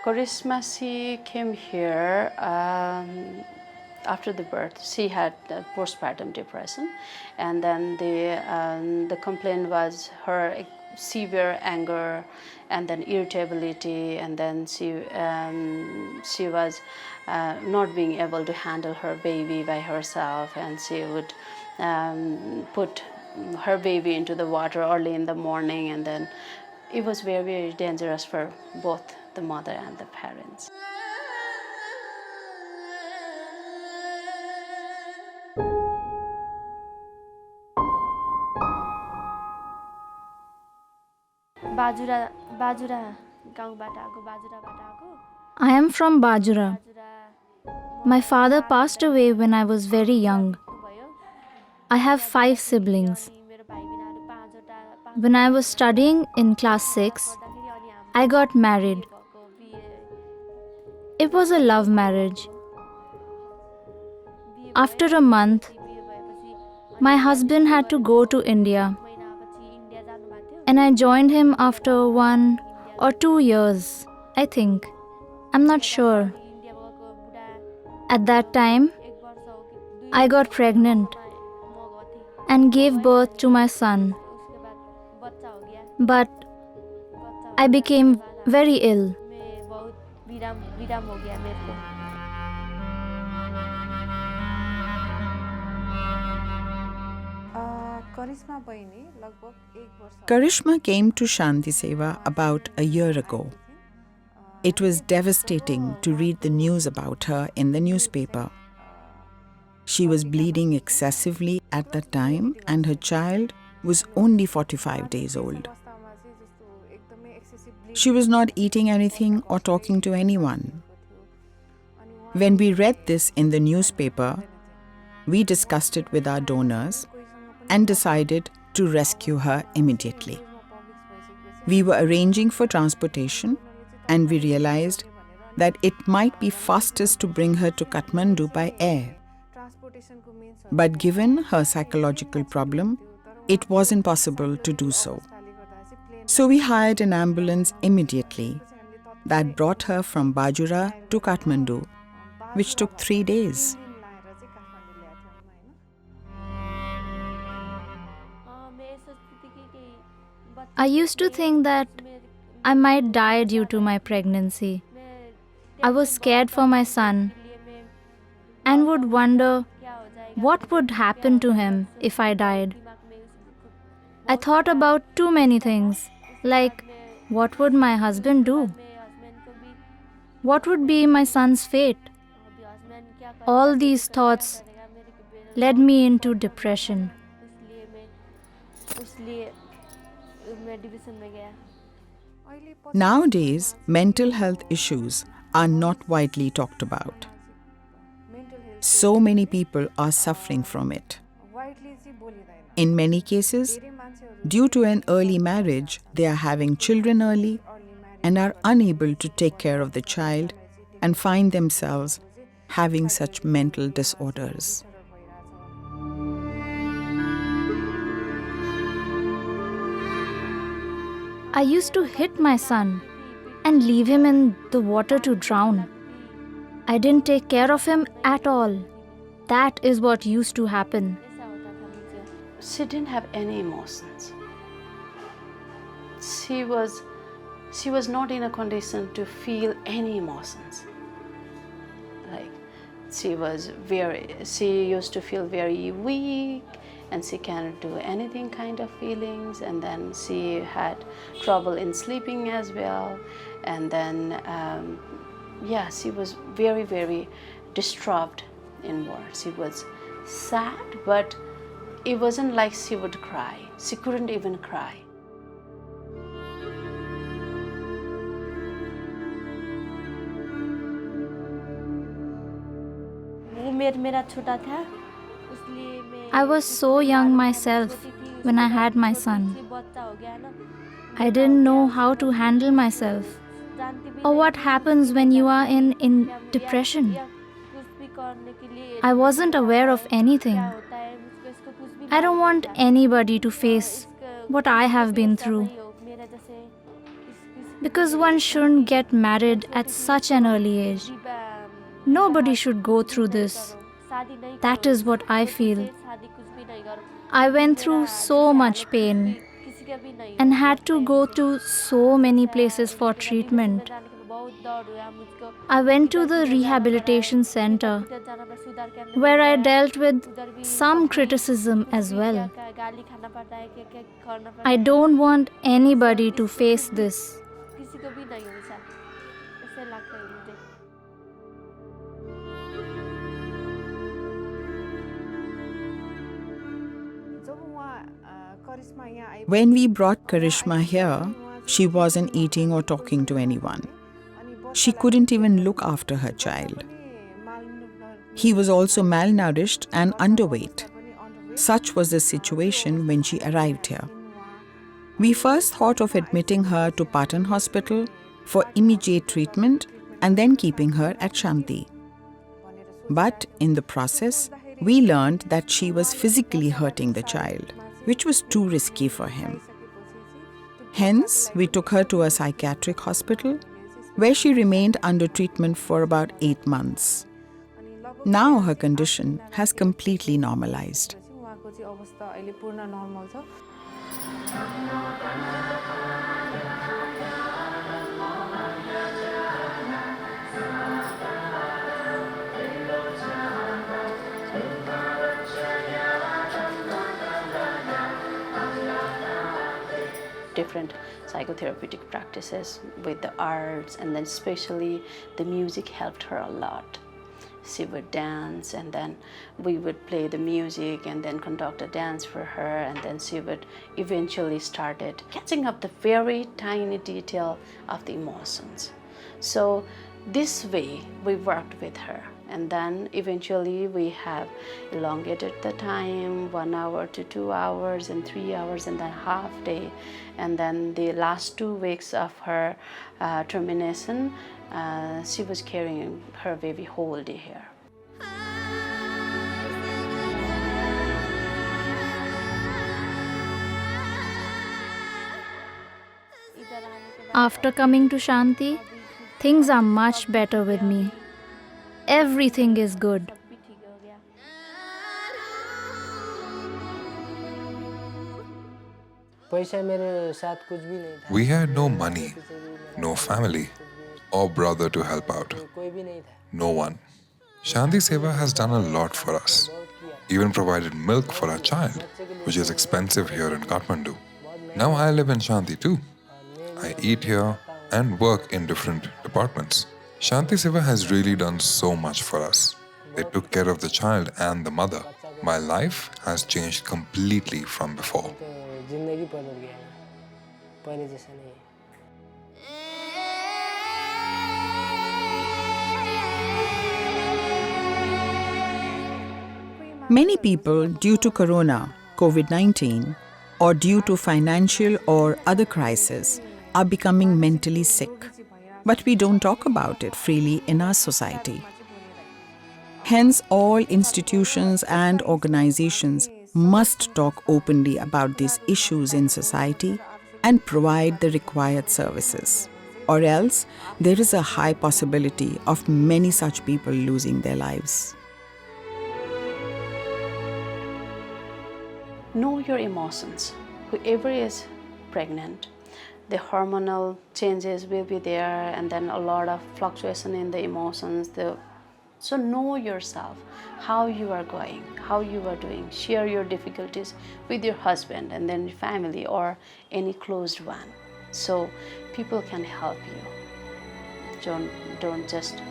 Karishma, she came here after the birth. She had postpartum depression, and then the complaint was her severe anger, and then irritability, and then she was not being able to handle her baby by herself, and she would put her baby into the water early in the morning, and then it was very, very dangerous for both the mother and the parents. I am from Bajura. My father passed away when I was very young. I have 5 siblings. When I was studying in class 6, I got married. It was a love marriage. After a month, my husband had to go to India, and I joined him after 1 or 2 years, I think. I'm not sure. At that time, I got pregnant and gave birth to my son. But I became very ill. Karishma came to Shanti Sewa about a year ago. It was devastating to read the news about her in the newspaper. She was bleeding excessively at that time, and her child was only 45 days old. She was not eating anything or talking to anyone. When we read this in the newspaper, we discussed it with our donors and decided to rescue her immediately. We were arranging for transportation, and we realized that it might be fastest to bring her to Kathmandu by air. But given her psychological problem, it wasn't possible to do so. So we hired an ambulance immediately that brought her from Bajura to Kathmandu, which took 3 days. I used to think that I might die due to my pregnancy. I was scared for my son and would wonder what would happen to him if I died. I thought about too many things, like what would my husband do? What would be my son's fate? All these thoughts led me into depression. Nowadays, mental health issues are not widely talked about. So many people are suffering from it. In many cases, due to an early marriage, they are having children early and are unable to take care of the child and find themselves having such mental disorders. I used to hit my son and leave him in the water to drown. I didn't take care of him at all. That is what used to happen. She didn't have any emotions. She was not in a condition to feel any emotions. Like she used to feel very weak, and she cannot do anything kind of feelings, and then she had trouble in sleeping as well, and then she was very, very disturbed in words. She was sad, but it wasn't like she would cry. She couldn't even cry. I was so young myself when I had my son. I didn't know how to handle myself or what happens when you are in depression. I wasn't aware of anything. I don't want anybody to face what I have been through. Because one shouldn't get married at such an early age. Nobody should go through this. That is what I feel. I went through so much pain and had to go to so many places for treatment. I went to the rehabilitation center where I dealt with some criticism as well. I don't want anybody to face this. When we brought Karishma here, she wasn't eating or talking to anyone. She couldn't even look after her child. He was also malnourished and underweight. Such was the situation when she arrived here. We first thought of admitting her to Patan Hospital for immediate treatment and then keeping her at Shanti. But in the process, we learned that she was physically hurting the child, which was too risky for him. Hence, we took her to a psychiatric hospital where she remained under treatment for about 8 months. Now her condition has completely normalized. Different psychotherapeutic practices with the arts, and then especially the music helped her a lot. She would dance, and then we would play the music and then conduct a dance for her, and then she would eventually started catching up the very tiny detail of the emotions. So this way we worked with her, and then eventually we have elongated the time 1 hour to 2 hours and 3 hours and then half day, and then the last 2 weeks of her termination, she was carrying her baby whole day here. After coming to Shanti, things are much better with me. Everything is good. We had no money, no family, or brother to help out. No one. Shanti Sewa has done a lot for us. Even provided milk for our child, which is expensive here in Kathmandu. Now I live in Shanti too. I eat here and work in different departments. Shanti Sewa has really done so much for us. They took care of the child and the mother. My life has changed completely from before. Many people, due to Corona, COVID-19, or due to financial or other crises, are becoming mentally sick. But we don't talk about it freely in our society. Hence, all institutions and organizations must talk openly about these issues in society and provide the required services. Or else, there is a high possibility of many such people losing their lives. Know your emotions. Whoever is pregnant, the hormonal changes will be there, and then a lot of fluctuation in the emotions. So know yourself, how you are going, how you are doing. Share your difficulties with your husband and then your family or any closed one, so people can help you. Don't just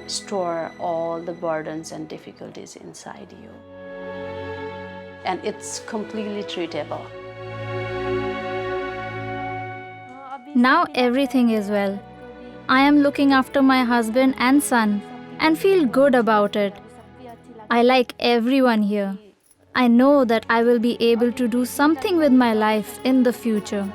store all the burdens and difficulties inside you. And it's completely treatable. Now everything is well. I am looking after my husband and son and feel good about it. I like everyone here. I know that I will be able to do something with my life in the future.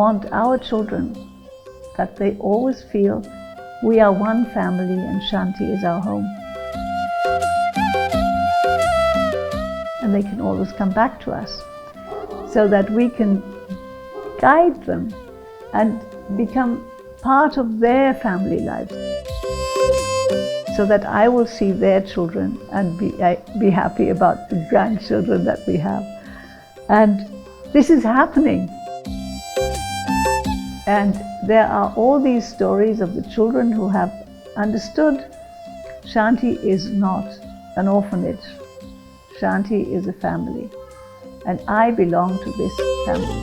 want our children that they always feel we are one family and Shanti is our home. And they can always come back to us so that we can guide them and become part of their family lives, so that I will see their children and be happy about the grandchildren that we have. And this is happening. And there are all these stories of the children who have understood Shanti is not an orphanage. Shanti is a family, and I belong to this family.